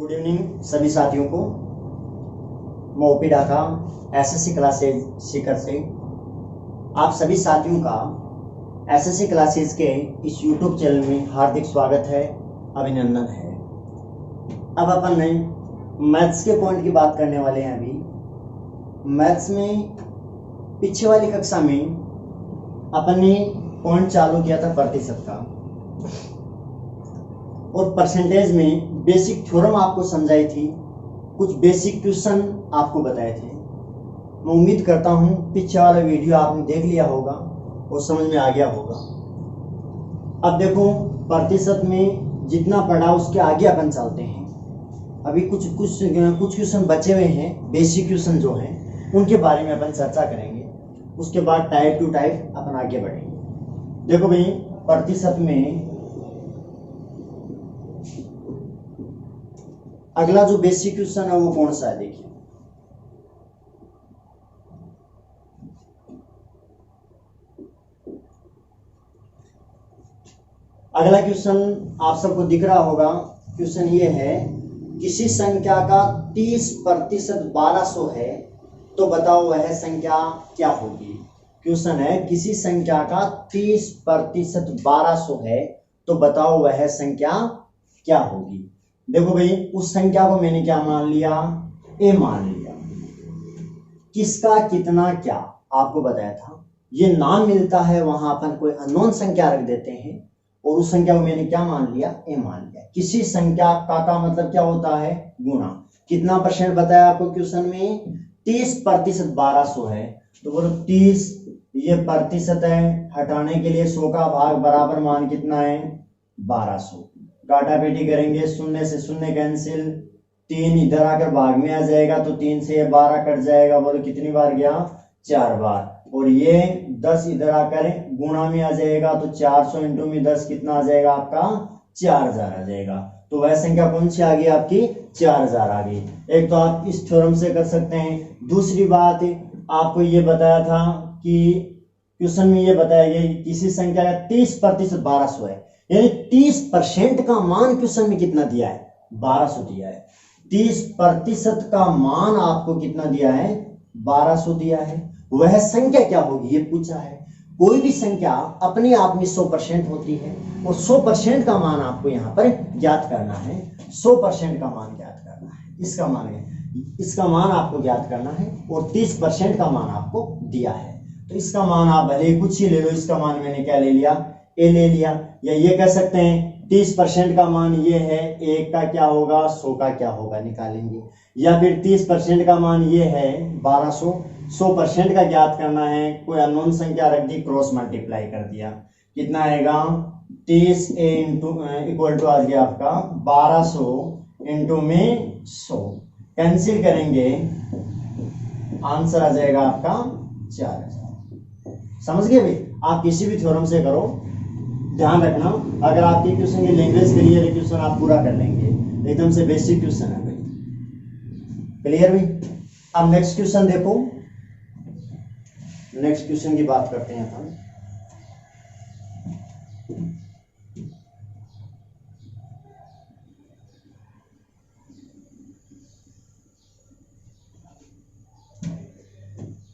Good evening सभी साथियों को। मैं ओपी ढाका एसएससी क्लासेज शिखर से आप सभी साथियों का एसएससी क्लासेज के इस यूट्यूब चैनल में हार्दिक स्वागत है, अभिनंदन है। अब अपन ने मैथ्स के पॉइंट की बात करने वाले हैं। अभी मैथ्स में पीछे वाली कक्षा में अपन ने पॉइंट चालू किया था प्रतिशत का, और परसेंटेज में बेसिक थ्योरम आपको समझाई थी, कुछ बेसिक क्वेश्चन आपको बताए थे। मैं उम्मीद करता हूं पीछे वाला वीडियो आपने देख लिया होगा और समझ में आ गया होगा। अब देखो, प्रतिशत में जितना पढ़ा उसके आगे अपन चलते हैं। अभी कुछ क्वेश्चन बचे हुए हैं, बेसिक क्वेश्चन जो हैं उनके बारे में अपन चर्चा करेंगे। उसके बाद टाइप टू टाइप अपन आगे बढ़ेंगे। देखो भाई, प्रतिशत में अगला जो बेसिक क्वेश्चन है वो कौन सा है, देखिए। अगला क्वेश्चन आप सबको दिख रहा होगा। क्वेश्चन ये है, किसी संख्या का 30% 1200 है तो बताओ वह संख्या क्या होगी। क्वेश्चन है, किसी संख्या का 30% 1200 है तो बताओ वह संख्या क्या होगी। देखो भाई, उस संख्या को मैंने क्या मान लिया, ए मान लिया। किसका कितना क्या आपको बताया था। ये नाम मिलता है, वहां अपन कोई अननोन संख्या रख देते हैं और उस संख्या को मैंने क्या मान लिया, ए मान लिया। किसी संख्या का मतलब क्या होता है, गुणा। कितना परसेंट बताया आपको क्वेश्चन में, 30% 1200 है तो बोलो 30, ये प्रतिशत है, हटाने के लिए 100 का भाग बराबर मान कितना है, 1200। काटा पेटी करेंगे, शून्य से शून्य कैंसिल, 3 इधर आकर भाग में आ जाएगा तो 3 से 12 कट जाएगा। बोलो कितनी बार गया, 4 बार। और ये 10 इधर आकर गुणा में आ जाएगा तो 400 इंटू में 10 कितना आ जाएगा आपका, 4000 आ जाएगा। तो वह संख्या कौन सी आ गई आपकी, 4000 आ गई। एक तो आप इस थ्योरम से कर सकते हैं। दूसरी बात, आपको ये बताया था कि क्वेश्चन में ये बताया गया किसी संख्या का 30% 1200 है, यानी 30% का मान क्वेश्चन में कितना दिया है, 1200 दिया है। 30% का मान आपको कितना दिया है, 1200 दिया है। वह संख्या क्या होगी ये पूछा है। कोई भी संख्या अपने आप में 100% होती है और 100% का मान आपको यहाँ पर ज्ञात करना है। 100% का मान ज्ञात करना है, इसका मान आपको ज्ञात करना है। और 30% का मान आपको दिया है तो इसका मान आप भले कुछ ही ले लो, इसका मान मैंने क्या ले लिया, ए ले लिया। या ये कह सकते हैं 30% का मान ये है, 1 का क्या होगा, 100 का क्या होगा निकालेंगे। या फिर 30% का मान ये है 1200, 100% का ज्ञात करना है, कोई अननोन संख्या रख दी, क्रॉस मल्टीप्लाई कर दिया, कितना आएगा, 30 इक्वल टू आ गया आपका 1200 इंटू में 100, कैंसिल करेंगे, आंसर आ जाएगा आपका 4000। समझ गए भाई। आप किसी भी थ्योरम से करो, ध्यान रखना, अगर आपके क्वेश्चन की लैंग्वेज क्लियर है, क्वेश्चन आप पूरा कर लेंगे। एकदम से बेसिक क्वेश्चन है भाई, क्लियर भाई। अब नेक्स्ट क्वेश्चन देखो, नेक्स्ट क्वेश्चन की बात करते हैं अपन।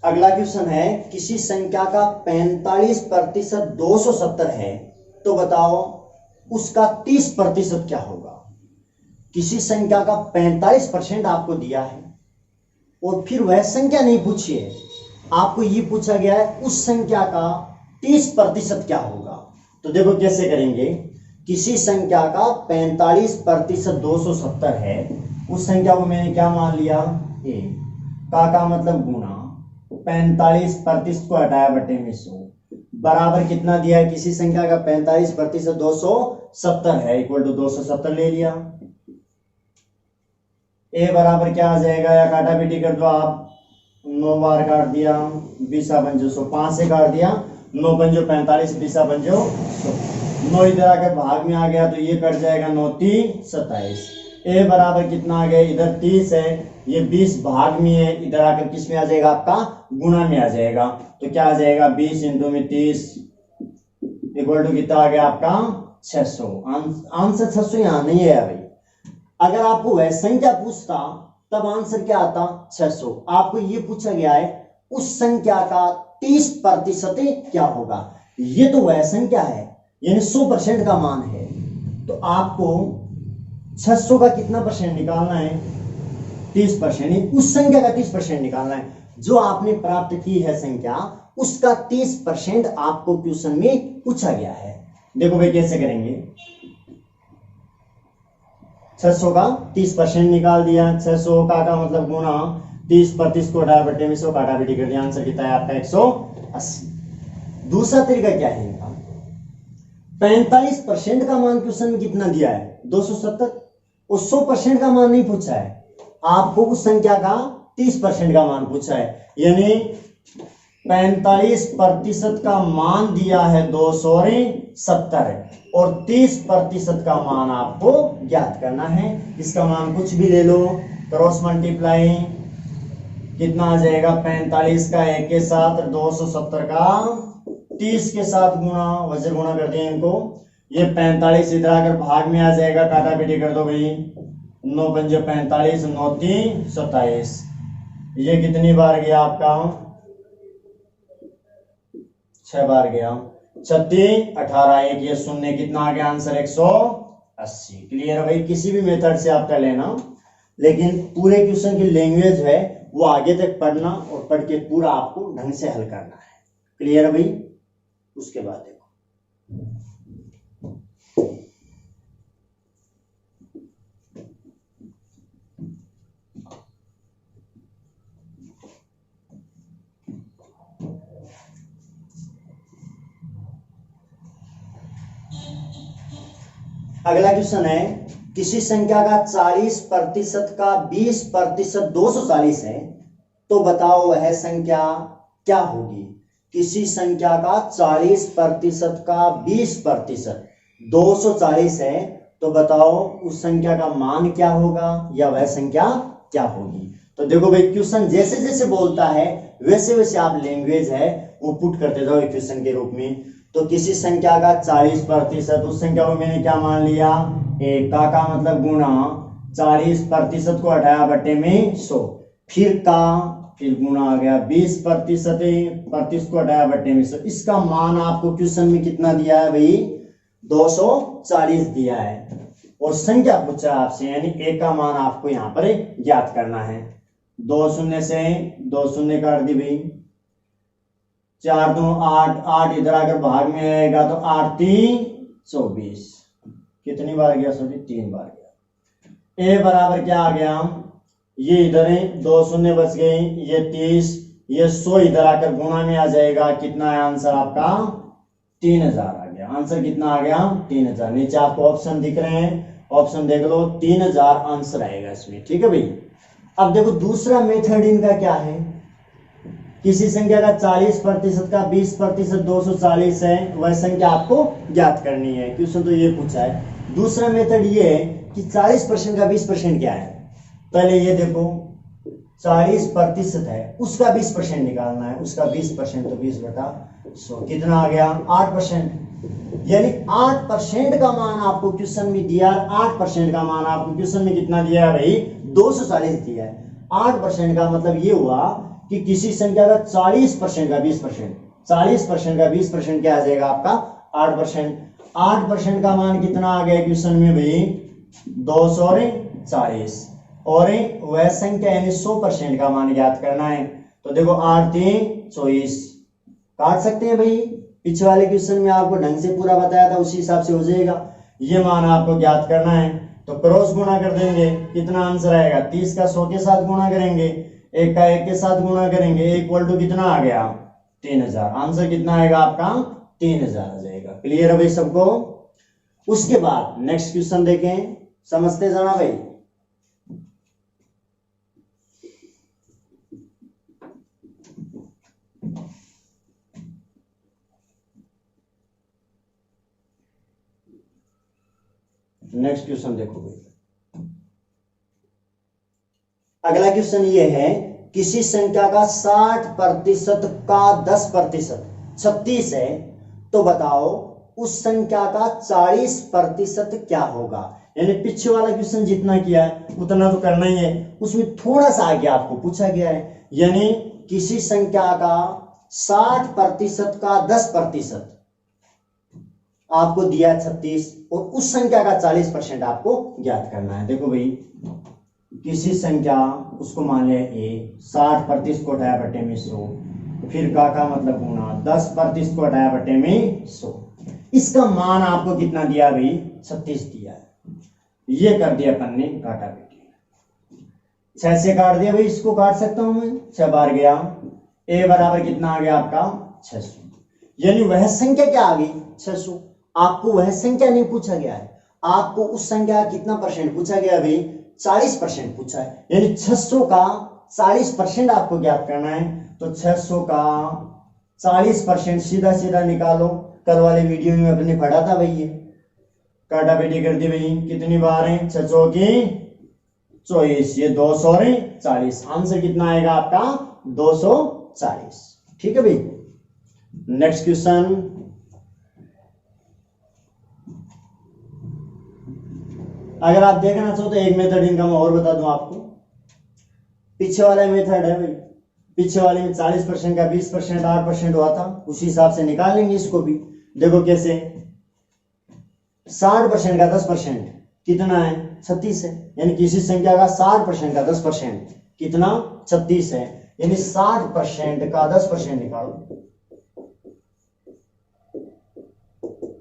अगला क्वेश्चन है, किसी संख्या का 45% 270 है तो बताओ उसका 30% क्या होगा। किसी संख्या का 45% आपको दिया है और फिर वह संख्या नहीं पूछी है, आपको ये पूछा गया है उस संख्या का 30% क्या होगा। तो देखो कैसे करेंगे। किसी संख्या का 45% 270 है, उस संख्या को मैंने क्या मान लिया, ए। का मतलब गुणा, 45% को हटाया बटे में 100, बराबर कितना दिया है, किसी संख्या का 45% 270 है, इक्वल टू 270 ले लिया। ए बराबर क्या आ जाएगा, या काटा पीटी कर दो आप, 9 बार काट दिया, 20 पंजो 100, 5 से काट दिया, 9 पंजो 45, 20 पंजो 100, 9 इधर आकर भाग में आ गया तो ये कट जाएगा, 9 3 27। ए बराबर कितना आ गया, इधर 30 है, ये 20 भाग में है, इधर आकर किस में आ जाएगा, आपका गुणा में आ जाएगा। तो क्या आ जाएगा, 20 इंटू में 30 इक्वल टू कितना आ गया आपका 600। आंसर 600 यहाँ नहीं है भाई, अगर आपको वह संख्या पूछता तब आंसर क्या आता 600। आपको ये पूछा गया है उस संख्या का 30% क्या होगा। ये तो वह संख्या है यानी 100% का मान है, तो आपको 600 का कितना परसेंट निकालना है 30%। उस संख्या का 30% निकालना है जो आपने प्राप्त की है संख्या, उसका 30% आपको क्वेश्चन में पूछा गया है। देखो भाई कैसे करेंगे, 600 का 30% निकाल दिया। 600 का मतलब गुणा 30% को हटा बटे में 100 काटा बेटी कर दिया। आंसर कितना है आपका 180। दूसरा तरीका क्या है इनका, 45% का मान क्वेश्चन में कितना दिया है 270, और 100% का मान नहीं पूछा है, आपको उस संख्या का 30% का मान पूछा है, यानी 45% का मान दिया है 270 और 30% का मान आपको ज्ञात करना है। इसका मान कुछ भी ले लो, क्रॉस मल्टीप्लाई कितना आ जाएगा 45 का 1 के साथ, 270 का 30 के साथ गुणा, वजन गुणा करते हैं इनको। ये 45 इधर आकर भाग में आ जाएगा, काटा बेटी कर दो भाई, 9 पंजे 45, 9 3 27। ये कितनी बार गया आपका 6 बार गया। 36 18 1 ये शून्य, कितना आ गया आंसर 180। क्लियर है भाई, किसी भी मेथड से आप कर लेना, लेकिन पूरे क्वेश्चन की लैंग्वेज है वो आगे तक पढ़ना और पढ़ के पूरा आपको ढंग से हल करना है। क्लियर है भाई। उसके बाद देखो अगला क्वेश्चन है, किसी संख्या का 40% का 20% 240 है, तो बताओ वह संख्या क्या होगी। किसी संख्या का 40% का 20% 240 है, तो बताओ उस संख्या का मान क्या होगा या वह संख्या क्या होगी। तो देखो भाई क्वेश्चन जैसे जैसे बोलता है वैसे वैसे आप लैंग्वेज है वो पुट करते जाओ क्वेश्चन के रूप में। तो किसी संख्या का 40%, उस संख्या को मैंने क्या मान लिया एक का मतलब गुणा 40% को हटाया बटे में 100, फिर गुणा आ गया 20% को हटाया बटे में 100। इसका मान आपको क्वेश्चन में कितना दिया है भाई 240 दिया है, और संख्या पूछा आपसे यानी एक का मान आपको यहाँ पर ज्ञात करना है। 2 शून्य से 2 शून्य काट दी भाई, 4 2 8, 8 इधर आकर भाग में आएगा तो 8 3 24। कितनी बार गया सभी 3 बार गया। ए बराबर क्या आ गया, ये इधर है 2 शून्य बच गए, ये 30, ये 100 इधर आकर गुणा में आ जाएगा। कितना है आंसर आपका 3000 आ गया। आंसर कितना आ गया 3000। नीचे आपको ऑप्शन दिख रहे हैं, ऑप्शन देख लो 3000 आंसर आएगा इसमें। ठीक है भाई। अब देखो दूसरा मेथड इनका क्या है, किसी संख्या का 40% का 20% 240 है, वह संख्या आपको ज्ञात करनी है। क्वेश्चन तो ये पूछा है। दूसरा मेथड ये है कि 40% का 20% क्या है। पहले ये देखो 40% है, उसका 20% निकालना है। उसका 20% तो 20/100 कितना आ गया 8%। यानी 8% का मान आपको क्वेश्चन में दिया। 8% का मान आपको क्वेश्चन में कितना दिया है भाई 240 दिया है। 8% का मतलब ये हुआ कि किसी संख्या का 40% का 20%, 40% का 20% क्या आ जाएगा आपका 8%। 8% का मान कितना आ गया क्वेश्चन में भाई 240, और वह संख्या यानी 100% का मान ज्ञात करना है। तो देखो 8 3 24 काट सकते हैं भाई। पिछले वाले क्वेश्चन में आपको ढंग से पूरा बताया था, उसी हिसाब से हो जाएगा। ये मान आपको ज्ञात करना है तो क्रॉस गुणा कर देंगे, कितना आंसर आएगा 30 का 100 के साथ गुणा करेंगे, 1 का 1 के साथ गुणा करेंगे, इक्वल टू कितना आ गया 3000। आंसर कितना आएगा आपका 3000 आ जाएगा। क्लियर है भाई सबको। उसके बाद नेक्स्ट क्वेश्चन देखें, समझते जाना भाई। नेक्स्ट क्वेश्चन देखो भाई। अगला क्वेश्चन ये है, किसी संख्या का 60% का 10% 36 है, तो बताओ उस संख्या का 40% क्या होगा। यानी पीछे वाला क्वेश्चन जितना किया है उतना तो करना ही है, उसमें थोड़ा सा आगे आपको पूछा गया है। यानी किसी संख्या का 60% का 10% आपको दिया 36 और उस संख्या का 40% आपको ज्ञात करना है। देखो भाई, किसी संख्या उसको मान लिया ए, 60% को हटाया बटे में 100, फिर का मतलब गुना 10% को हटाया बटे में 100, इसका मान आपको कितना दिया भाई 36 दिया है। ये कर दिया अपन ने काटा बेटी, 6 से काट दिया भाई, इसको काट सकता हूं मैं, 6 बार गया, ए बराबर कितना आ गया आपका 600। यानी वह संख्या क्या आ गई 600। आपको वह संख्या नहीं पूछा गया है, आपको उस संख्या का कितना परसेंट पूछा गया भाई 40% पूछा है। यानी 600 का 40% आपको ज्ञात करना है। तो 600 का 40% सीधा सीधा निकालो, कल वाले वीडियो में अपने पढ़ा था भाई। ये काटा बेटी कर दी भाई, कितनी बार है 600 की 24, ये 240, आंसर कितना आएगा आपका 240। ठीक है भाई। नेक्स्ट क्वेश्चन, अगर आप देखना चाहो तो एक मेथड इनका मैं और बता दूं आपको। पीछे वाला मेथड है भाई, पीछे वाले में 40% का 20% 8% हुआ था, उसी हिसाब से निकाल लेंगे इसको भी। देखो कैसे, 60% का 10% कितना है 36 है। यानी किसी संख्या का 60% का 10% कितना 36 है। यानी 60% का 10% निकालो,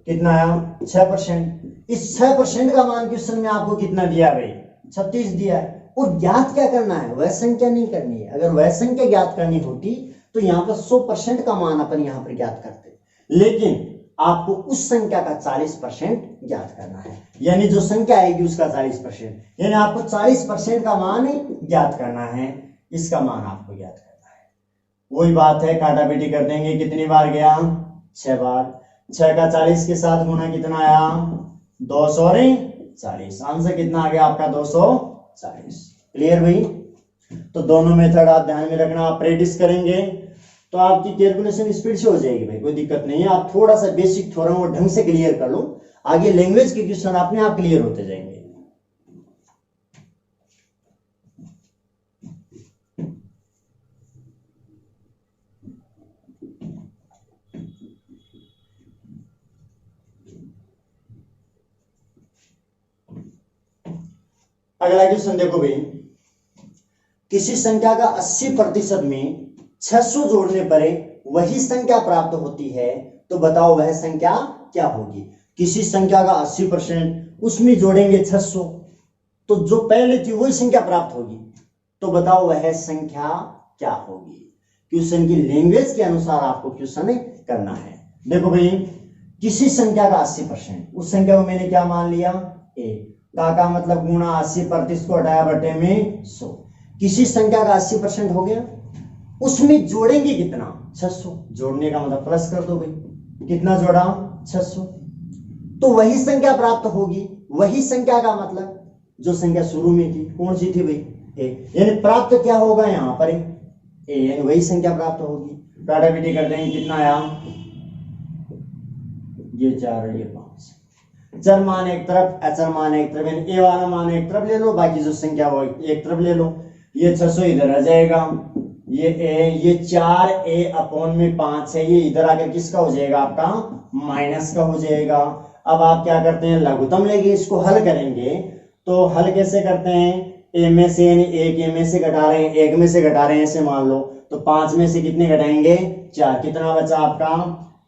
कितना आया 6%। इस 6% का मान क्वेश्चन में आपको कितना दिया भाई 36 दिया है। और ज्ञात क्या करना है, वह संख्या नहीं करनी है। अगर वह संख्या ज्ञात करनी होती तो यहाँ पर 100% का मान अपन यहाँ पर ज्ञात करते, लेकिन आपको उस संख्या का 40% ज्ञात करना है। यानी जो संख्या आएगी उसका 40%, यानी आपको 40% का मान ज्ञात करना है, इसका मान आपको ज्ञात करना है। वही बात है, काटा बेटी कर देंगे, कितनी बार गया 6 बार, 6 का 40 के साथ गुना कितना आया 240, आंसर कितना आ गया आपका 240। क्लियर भाई। तो दोनों मेथड आप ध्यान में रखना, आप प्रैक्टिस करेंगे तो आपकी कैलकुलेशन स्पीड से हो जाएगी भाई, कोई दिक्कत नहीं है। आप थोड़ा सा बेसिक थोड़ा वो ढंग से क्लियर कर लो, आगे लैंग्वेज के क्वेश्चन अपने आप क्लियर होते जाएंगे। अगला क्वेश्चन देखो भाई, किसी संख्या का 80% में 600 जोड़ने पर वही संख्या प्राप्त होती है, तो बताओ वह संख्या क्या होगी। किसी संख्या का 80% उसमें जोड़ेंगे 600, तो जो पहले थी वही संख्या प्राप्त होगी, तो बताओ वह संख्या क्या होगी। क्वेश्चन की लैंग्वेज के अनुसार आपको क्वेश्चन करना है। देखो भाई, किसी संख्या का 80%, उस संख्या को मैंने क्या मान लिया ए, का मतलब गुना 80% को हटाया बटे में 100। किसी संख्या का 80% हो गया, उसमें जोड़ेंगे कितना 600, जोड़ने का मतलब प्लस कर दो भाई, कितना जोड़ा 600, तो वही संख्या प्राप्त होगी। वही संख्या का मतलब जो संख्या शुरू में थी, कौन सी थी भाई ए, यानी प्राप्त क्या होगा यहाँ पर ए, यानी वही संख्या प्राप्त होगी। काटा बेटी कर देंगे, कितना आया ये 4 और ये 5, चर मान एक तरफ अचर मान एक तरफ, यानी ए वाला मान एक तरफ ले लो, बाकी जो संख्या वो एक तरफ ले लो। ये 600 इधर आ जाएगा, ये ए, ये 4a अपॉन में 5 है, ये इधर आकर किसका हो जाएगा आपका माइनस का हो जाएगा। अब आप क्या करते हैं, लघुत्तम लेंगे, इसको हल करेंगे। तो हल कैसे करते हैं, ए में से यानी एक ए में से घटा रहे हैं, एक में से घटा रहे हैं ऐसे मान लो, तो 5 में से कितने घटाएंगे 4, कितना बचा आपका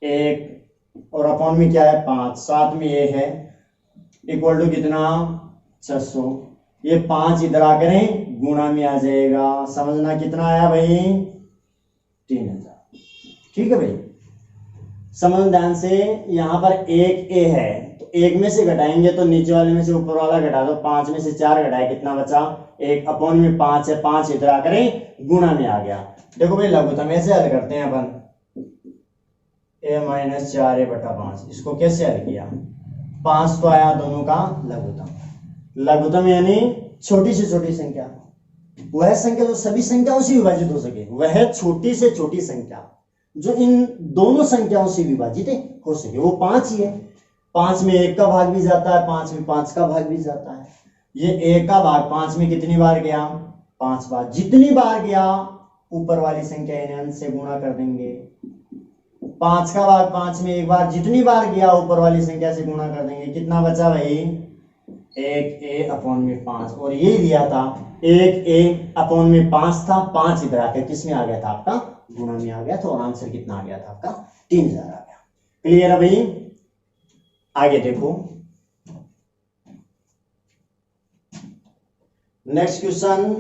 1, और अपॉन में क्या है 5, साथ में ये है, इक्वल टू कितना 600। ये 5 इधर आकर गुणा में आ जाएगा, समझना कितना आया भाई 3000। ठीक है भाई, समझ ध्यान से। यहाँ पर एक ए है, तो एक में से घटाएंगे तो नीचे वाले में से ऊपर वाला घटा दो, 5 में से 4 घटाए कितना बचा 1, अपॉन में 5 है, 5 इधर आकर गुणा में आ गया। देखो भाई लघुत्तम ऐसे हल करते हैं अपन, a माइनस 4a बटा 5, इसको कैसे हल किया, 5 तो आया दोनों का लघुत्तम। लघुत्तम यानी छोटी से छोटी संख्या, वह संख्या जो सभी संख्याओं से विभाजित हो सके, वह छोटी से छोटी संख्या जो इन दोनों संख्याओं से विभाजित हो सके, वो 5 ही है। 5 में 1 का भाग भी जाता है, 5 में 5 का भाग भी जाता है। ये 1 का भाग 5 में कितनी बार गया? 5 बार। जितनी बार गया ऊपर वाली संख्या यानी अंश से गुणा कर देंगे। 5 का भाग 5 में 1 बार, जितनी बार गया ऊपर वाली संख्या से गुणा कर देंगे। कितना बचा भाई? 1a/5। और ये दिया था 1a/5 था। 5 इधर आकर किस में आ गया था? आपका गुणा में आ गया था। और आंसर कितना आ गया था आपका? 3000 आ गया। क्लियर है भाई? आगे देखो नेक्स्ट क्वेश्चन।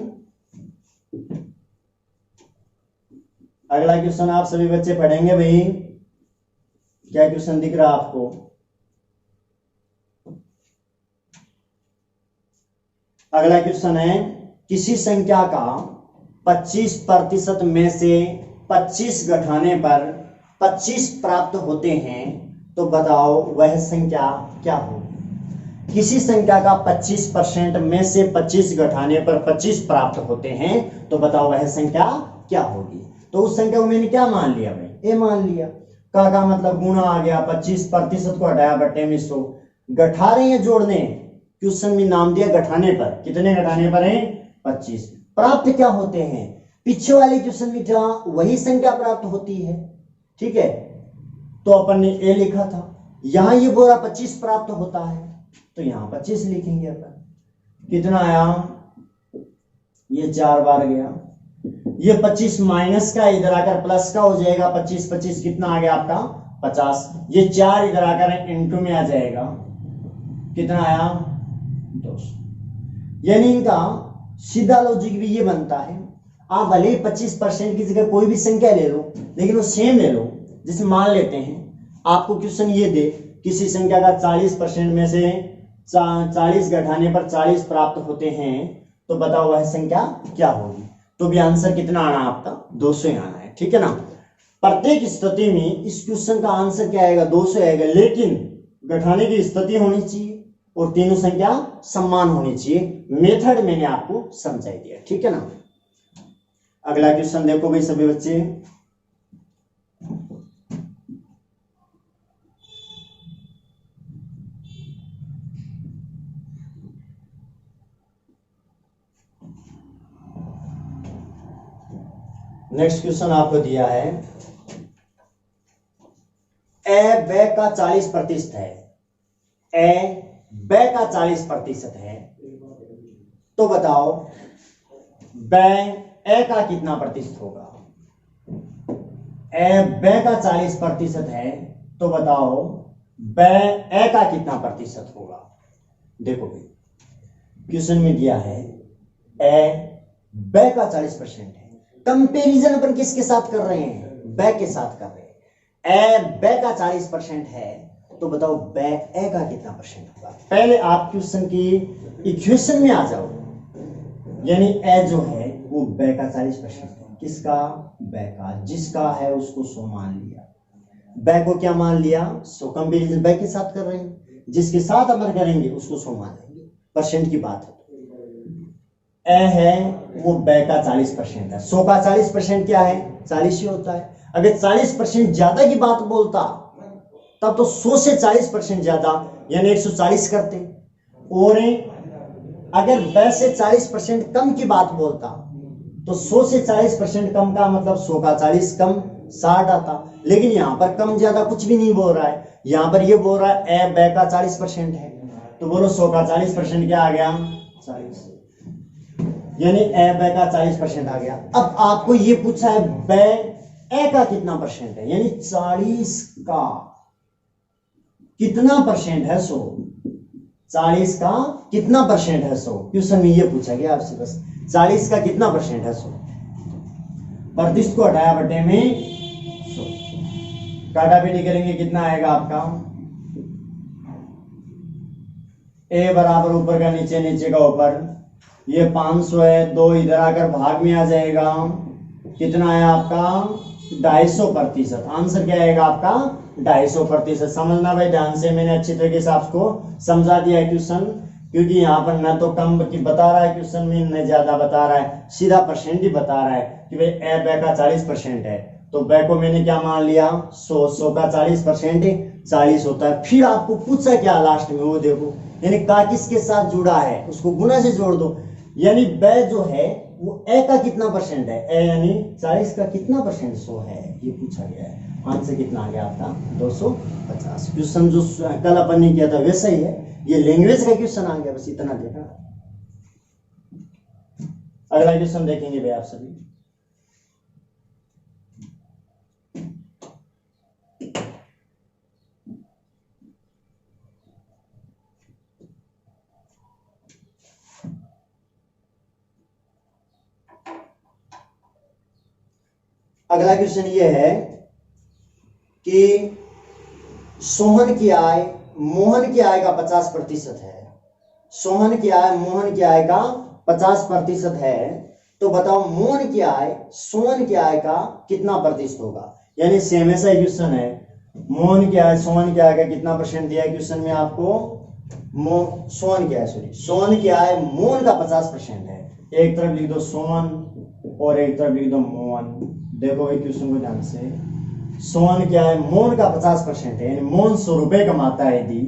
अगला क्वेश्चन आप सभी बच्चे पढ़ेंगे भाई। क्या क्वेश्चन दिख रहा है आपको? अगला क्वेश्चन है, किसी संख्या का 25% में से 25 घटाने पर 25 प्राप्त होते हैं, तो बताओ वह संख्या क्या होगी? किसी संख्या का 25% में से 25 घटाने पर 25 प्राप्त होते हैं, तो बताओ वह संख्या क्या होगी? तो उस संख्या को मैंने क्या मान लिया भाई? ए मान लिया। का मतलब गुणा आ गया। 25% को हटाया बट्टे में 100। घटा रहे हैं, जोड़ने। क्वेश्चन में नाम दिया घटाने पर। कितने घटाने पर है? 25। प्राप्त क्या होते हैं? पीछे वाले क्वेश्चन में क्या वही संख्या प्राप्त होती है, ठीक है, तो अपन ने ए लिखा था। यहां ये बोला 25 प्राप्त होता है, तो यहां 25 लिखेंगे अपन। कितना आया? ये 4 बार गया। ये 25 माइनस का इधर आकर प्लस का हो जाएगा। 25 25 कितना आ गया आपका? 50। ये 4 इधर आकर इनटू में आ जाएगा। कितना आया? 200। यानी इनका सीधा लॉजिक भी ये बनता है, आप भले ही 25% की जगह कोई भी संख्या ले लो, लेकिन वो सेम ले लो। जिसमें मान लेते हैं आपको क्वेश्चन ये दे, किसी संख्या का 40% में से 40 घटाने पर 40 प्राप्त होते हैं, तो बताओ वह संख्या क्या होगी? तो भी आंसर कितना आना है आपका? 200 आना है, ठीक है ना। प्रत्येक स्थिति में इस क्वेश्चन का आंसर क्या आएगा? 200 आएगा। लेकिन घटाने की स्थिति होनी चाहिए और तीनों संख्या समान होनी चाहिए। मेथड मैंने आपको समझाई दिया, ठीक है ना। अगला क्वेश्चन देखो भाई सभी बच्चे। नेक्स्ट क्वेश्चन आपको दिया है, ए ब का 40% है। ए ब का 40% है, तो बताओ ब ए का कितना प्रतिशत होगा? ए ब का 40% है, तो बताओ ब ए का कितना प्रतिशत होगा? देखो भाई क्वेश्चन में दिया है ए ब का 40% है। कंपैरिजन अपन किसके साथ कर रहे हैं? ब के साथ कर रहे हैं। ए ब का 40% है, तो बताओ ब ए का कितना परसेंट होगा? पहले आप क्वेश्चन की इक्वेशन में आ जाओ। यानी ए जो है वो ब का 40% है। किसका? ब का। जिसका है उसको 100 मान लिया। ब को क्या मान लिया? 100। कंपैरिजन ब के साथ कर रहे हैं, जिसके साथ अमर करेंगे उसको 100 मान लेंगे। परसेंट की बात है। ए है वो ब का 40% है। 100 का 40% क्या है? 40 ही होता है। अगर 40% ज्यादा की बात बोलता तब तो 100 से 40% ज्यादा यानी 140 करते। और अगर ब से 40% कम की बात बोलता तो 100 से 40% कम का मतलब 100 का 40 कम 60 आता। लेकिन यहाँ पर कम ज्यादा कुछ भी नहीं बोल रहा है। यहाँ पर ये बोल रहा है ए ब का 40% है, तो बोलो 100 का 40% क्या आ गया? 40। यानी ए ब का 40% आ गया। अब आपको ये पूछा है ब ए का कितना परसेंट है, यानी 40 का कितना परसेंट है? 100। 40 का कितना परसेंट है? 100। क्वेश्चन में ये पूछा गया आपसे बस 40 का कितना परसेंट है? 100। प्रतिशत को हटाया बटे में 100, काटा पीटी करेंगे, कितना आएगा आपका? ए बराबर ऊपर का नीचे, नीचे का ऊपर। ये 500 है, 2 इधर आकर भाग में आ जाएगा। कितना है आपका? 250%। आंसर क्या आएगा आपका? 250%। समझना भाई ध्यान से, मैंने अच्छी तरीके से आपको समझा दिया है क्वेश्चन, क्योंकि यहाँ पर न तो कम की बता रहा है क्वेश्चन में, न ज्यादा बता रहा है, सीधा परसेंट ही बता रहा है कि भाई ए ब का 40% है, तो बै को मैंने क्या मान लिया 100 का 40% 40 होता है। फिर आपको पूछा क्या लास्ट में, वो देखो, यानी का किसके साथ जुड़ा है उसको गुना से जोड़ दो, यानी बै जो है वो ए का कितना परसेंट है, ए यानी 40 का कितना परसेंट 100 है, ये पूछा गया है। आंसर कितना आ गया आपका 250। क्वेश्चन जो कल अपन ने किया था वैसा ही है, ये लैंग्वेज का क्वेश्चन आ गया, बस इतना देखा। अगला क्वेश्चन देखेंगे भाई आप सभी। अगला क्वेश्चन ये है कि सोहन की आय मोहन की आय का 50% है। सोहन की आय मोहन की आय का 50% है, तो बताओ मोहन की आय सोहन की आय का कितना प्रतिशत होगा। यानी सेम ऐसा क्वेश्चन है, मोहन की आय सोहन की आय का कितना परसेंट दिया है क्वेश्चन में आपको, सोहन की आय सोहन की आय मोहन का 50% है। एक तरफ लिख दो सोहन और एक तरफ लिख दो मोहन। देखो भाई क्वेश्चन को ध्यान से, सोहन क्या है मोहन का 50% है, यानी मोहन 100 रुपए कमाता है यदि,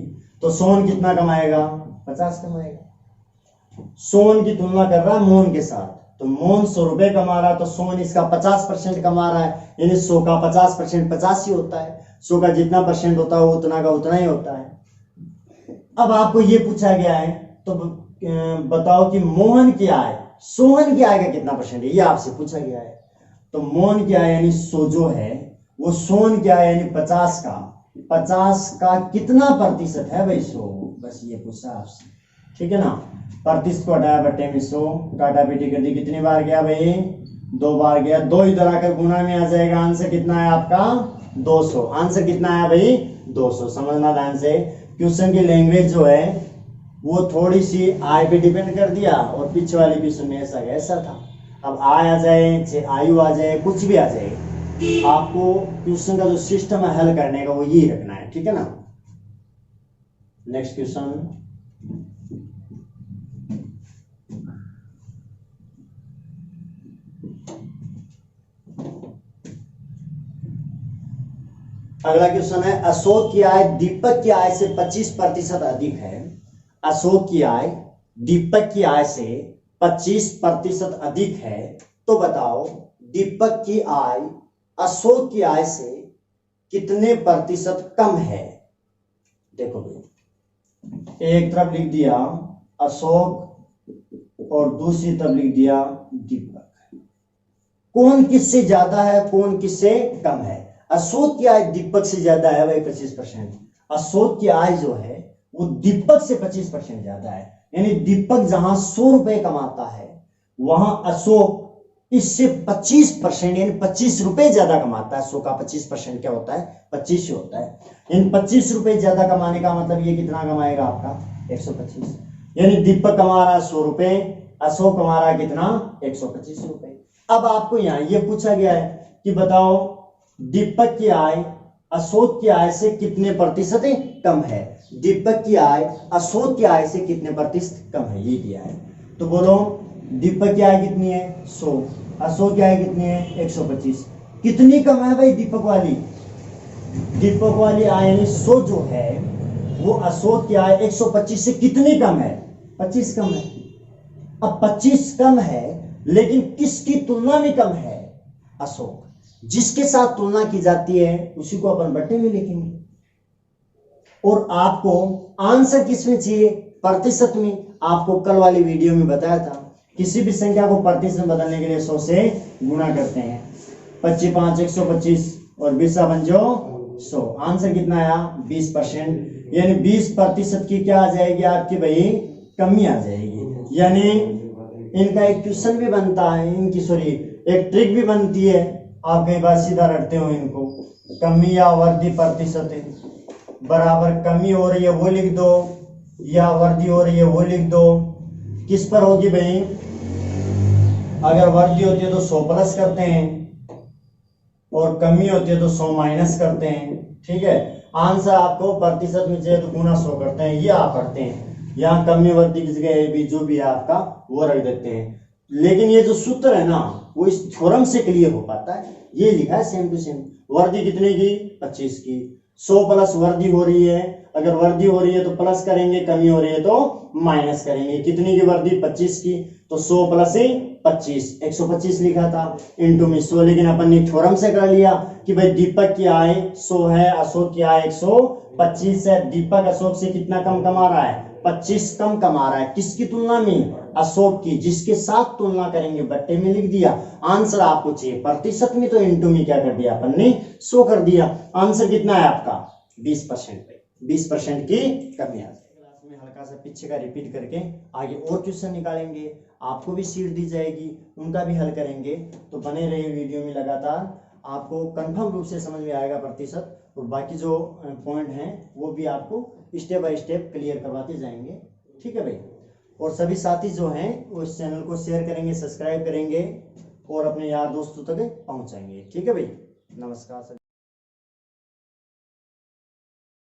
तो सोहन कितना कमाएगा 50 कमाएगा। सोहन की तुलना कर रहा है मोहन के साथ, तो मोहन 100 रुपए कमा रहा है तो सोहन इसका 50% कमा रहा है, यानी 100 का 50% 50 ही होता है। 100 का जितना परसेंट होता है उतना का उतना ही होता है। अब आपको ये पूछा गया है तो बताओ कि मोहन की आय सोहन की आय का कितना परसेंट है, ये आपसे पूछा गया है। तो मोहन की आय यानी 100 जो है वो सोहन की आय यानी 50 का कितना प्रतिशत है भाई 100, बस ये पूछा आपसे, ठीक है ना। प्रतिशत को हटाया बट्टे में 100, काटा पीटी कर दी, कितनी बार गया भाई 2 बार गया, 2 इधर आकर गुना में आ जाएगा। आंसर कितना है आपका 200। आंसर कितना है भाई 200। समझना ध्यान से, क्वेश्चन की लैंग्वेज जो है वो थोड़ी सी आय पे डिपेंड कर दिया, और पीछे वाले क्वेश्चन में ऐसा था। अब आय आ जाए चाहे आयु आ जाए कुछ भी आ जाए, आपको क्वेश्चन का जो सिस्टम है हल करने का वो यही रखना है, ठीक है ना। नेक्स्ट क्वेश्चन, अगला क्वेश्चन है अशोक की आय दीपक की आय से 25% अधिक है। अशोक की आय दीपक की आय से 25% अधिक है, तो बताओ दीपक की आय अशोक की आय से कितने प्रतिशत कम है। देखो भाई एक तरफ लिख दिया अशोक और दूसरी तरफ लिख दिया दीपक, कौन किससे ज्यादा है कौन किससे कम है। अशोक की आय दीपक से ज्यादा है भाई 25%। अशोक की आय जो है वो दीपक से 25% ज्यादा है, यानी दीपक जहां 100 रुपए कमाता है वहां अशोक इससे 25% यानी 25 रुपए ज्यादा कमाता है। 100 का 25% क्या होता है 25 ही होता है। इन 25 रुपए ज्यादा कमाने का मतलब ये कितना कमाएगा आपका 125, यानी दीपक कमा रहा है 100 रुपए, अशोक कमा रहा है कितना 125 रुपए। अब आपको यहाँ ये पूछा गया है कि बताओ दीपक की आय अशोक की आय से कितने प्रतिशत कम है। दीपक की आय अशोक की आय से कितने प्रतिशत कम है ये दिया है, तो बोलो दीपक की आय कितनी है 100, अशोक की आय कितनी है 125। कितनी कम है भाई दीपक वाली, दीपक वाली आय यानी 100 जो है वो अशोक की आय 125 से कितनी कम है 25 कम है। अब 25 कम है लेकिन किसकी तुलना में कम है अशोक, जिसके साथ तुलना की जाती है उसी को अपन बट्टे में लिखेंगे। और आपको आंसर किसमें चाहिए प्रतिशत में। आपको कल वाली वीडियो में बताया था किसी भी संख्या को प्रतिशत में बदलने के लिए 100 से गुणा करते हैं। 25 5 125 और 20 पंजो 100। आंसर कितना आया 20%, यानी 20% की क्या आ जाएगी आपकी भाई कमी आ जाएगी। यानी इनका एक क्वेश्चन भी बनता है, इनकी सॉरी एक ट्रिक भी बनती है, आप कई बार सीधा रटते हो इनको। कमी या वृद्धि प्रतिशत बराबर कमी हो रही है वो लिख दो या वृद्धि हो रही है वो लिख दो। किस पर होगी भाई, अगर वृद्धि होती है तो 100 प्लस करते हैं और कमी होती है तो 100 माइनस करते हैं, ठीक है। आंसर आपको प्रतिशत में चाहिए तो गुना 100 करते हैं, ये आप करते हैं। यहाँ कमी वृद्धि की जगह भी जो भी है आपका वो रख देते हैं। लेकिन ये जो सूत्र है ना वो इस थ्योरम से क्लियर हो पाता है। ये लिखा है सेम टू सेम। वर्दी कितने की? 25 की। 100 प्लस वर्दी हो रही है, अगर वर्दी हो रही है तो प्लस करेंगे, कमी हो रही है तो माइनस करेंगे। कितनी की वर्दी? 25 की, तो 100 प्लस 25, 125 लिखा था, इंटू में 100। लेकिन अपन ने थ्योरम से कर लिया कि भाई दीपक की आय 100 है, अशोक की आय 125 है। दीपक अशोक से कितना कम कमा रहा है? 25 कम कमा रहा है। किसकी तुलना में? अशोक की, जिसके साथ तुलना करेंगे बट्टे में लिख दिया। आंसर आपको चाहिए प्रतिशत में, तो इंटू में क्या कर दिया अपन ने? 100 कर दिया। आंसर कितना है आपका? 20% पे 20% की कमी आ जाएगी। क्लास में हल्का सा पीछे का रिपीट करके आगे और क्वेश्चन निकालेंगे, आपको भी सीट दी जाएगी, उनका भी हल करेंगे। तो बने रहिए वीडियो में लगातार, आपको कंफर्म रूप से समझ में आएगा प्रतिशत, और बाकी जो पॉइंट हैं वो भी आपको स्टेप बाय स्टेप क्लियर करवाते जाएंगे। ठीक है भाई। और सभी साथी जो हैं वो इस चैनल को शेयर करेंगे, सब्सक्राइब करेंगे और अपने यार दोस्तों तक पहुंचाएंगे। ठीक है भाई। नमस्कार सभी।